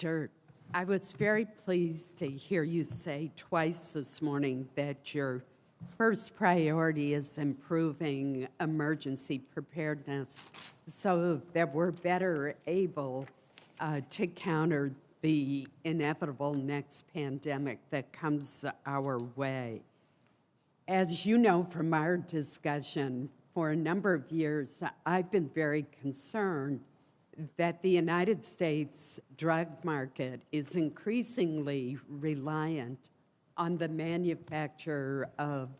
Director, I was very pleased to hear you say twice this morning that your first priority is improving emergency preparedness so that we're better able to counter the inevitable next pandemic that comes our way. As you know from our discussion, for a number of years, I've been very concerned that the United States drug market is increasingly reliant on the manufacture of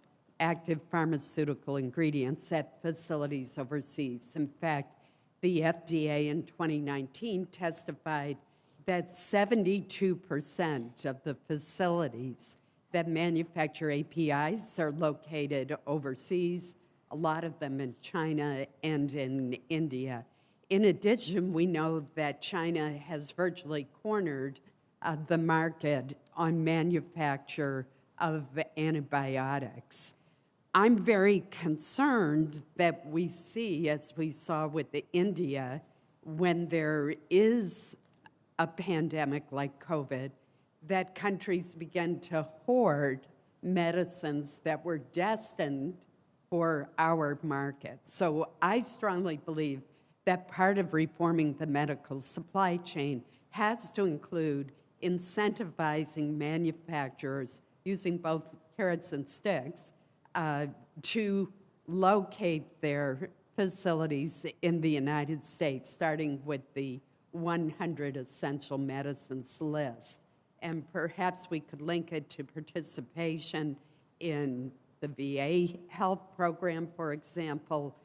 active pharmaceutical ingredients at facilities overseas. In fact, the FDA in 2019 testified that 72% of the facilities that manufacture APIs are located overseas, a lot of them in China and in India. In addition, we know that China has virtually cornered the market on manufacture of antibiotics. I'm very concerned that we see, as we saw with India, when there is a pandemic like COVID, that countries begin to hoard medicines that were destined for our market. So I strongly believe that part of reforming the medical supply chain has to include incentivizing manufacturers using both carrots and sticks to locate their facilities in the United States, starting with the 100 essential medicines list. And perhaps we could link it to participation in the VA health program, for example.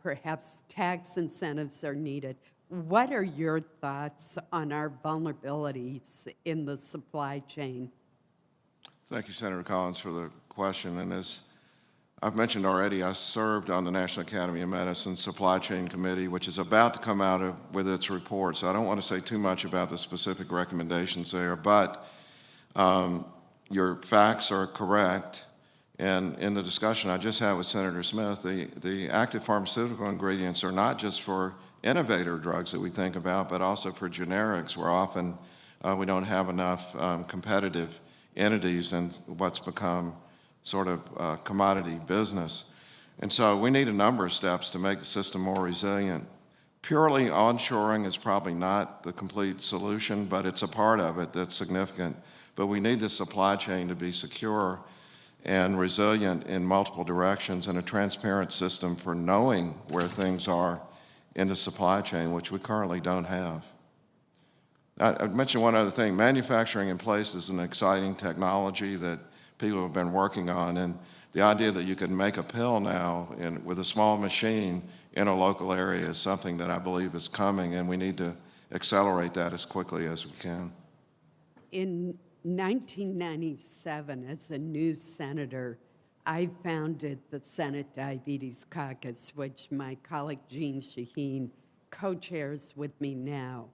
Perhaps tax incentives are needed. What are your thoughts on our vulnerabilities in the supply chain? Thank you, Senator Collins, for the question. And as I've mentioned already, I served on the National Academy of Medicine Supply Chain Committee, which is about to come out with its report. So I don't want to say too much about the specific recommendations there, but your facts are correct. And in the discussion I just had with Senator Smith, the active pharmaceutical ingredients are not just for innovator drugs that we think about, but also for generics, where often we don't have enough competitive entities in what's become sort of commodity business. And so we need a number of steps to make the system more resilient. Purely onshoring is probably not the complete solution, but it's a part of it that's significant. But we need the supply chain to be secure and resilient in multiple directions, and a transparent system for knowing where things are in the supply chain, which we currently don't have. I'd mention one other thing. Manufacturing in place is an exciting technology that people have been working on, and the idea that you can make a pill now with a small machine in a local area is something that I believe is coming, and we need to accelerate that as quickly as we can. In 1997, as a new senator, I founded the Senate Diabetes Caucus, which my colleague Jean Shaheen co-chairs with me now.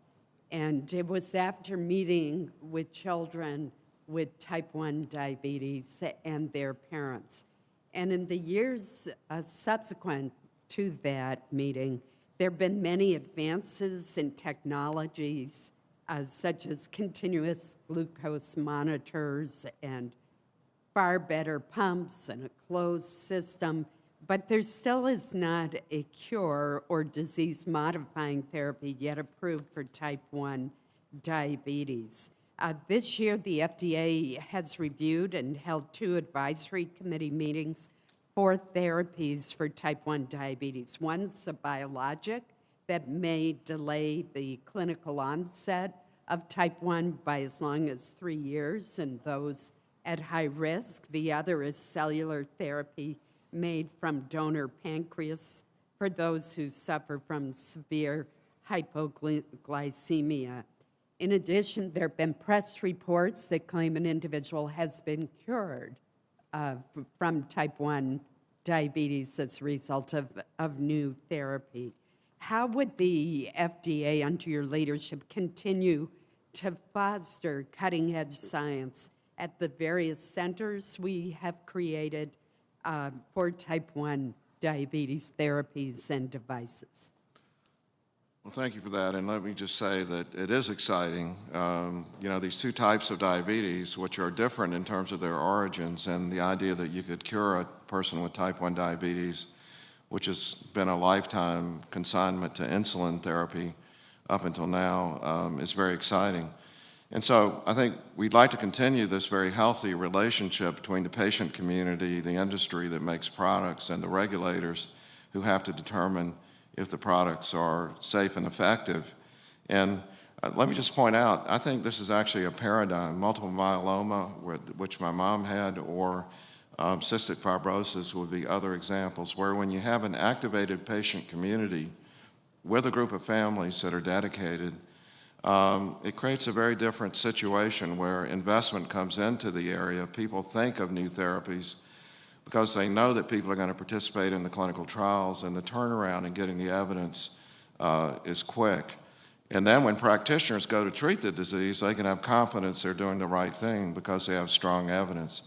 And it was after meeting with children with type 1 diabetes and their parents. And in the years subsequent to that meeting, there have been many advances in technologies such as continuous glucose monitors and far better pumps and a closed system, but there still is not a cure or disease-modifying therapy yet approved for type 1 diabetes. This year, the FDA has reviewed and held 2 advisory committee meetings for therapies for type 1 diabetes. One's a biologic that may delay the clinical onset of type 1 by as long as 3 years in those at high risk. The other is cellular therapy made from donor pancreas for those who suffer from severe hypoglycemia. In addition, there have been press reports that claim an individual has been cured from type 1 diabetes as a result of new therapy. How would the FDA, under your leadership, continue to foster cutting-edge science at the various centers we have created for type 1 diabetes therapies and devices? Well, thank you for that, and let me just say that it is exciting. You know, these two types of diabetes, which are different in terms of their origins, and the idea that you could cure a person with type 1 diabetes, which has been a lifetime consignment to insulin therapy up until now, is very exciting. And so I think we'd like to continue this very healthy relationship between the patient community, the industry that makes products, and the regulators who have to determine if the products are safe and effective. And let me just point out, I think this is actually a paradigm. Multiple myeloma, which my mom had, or cystic fibrosis would be other examples, where when you have an activated patient community with a group of families that are dedicated, it creates a very different situation where investment comes into the area. People think of new therapies because they know that people are going to participate in the clinical trials, and the turnaround in getting the evidence is quick. And then when practitioners go to treat the disease, they can have confidence they're doing the right thing because they have strong evidence.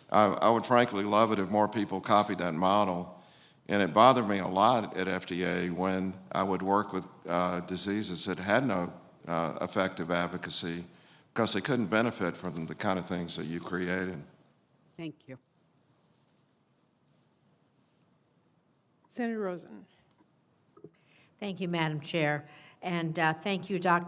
I would frankly love it if more people copied that model, and it bothered me a lot at FDA when I would work with diseases that had no effective advocacy because they couldn't benefit from the kind of things that you created. Thank you. Senator Rosen. Thank you, Madam Chair, and thank you, Dr.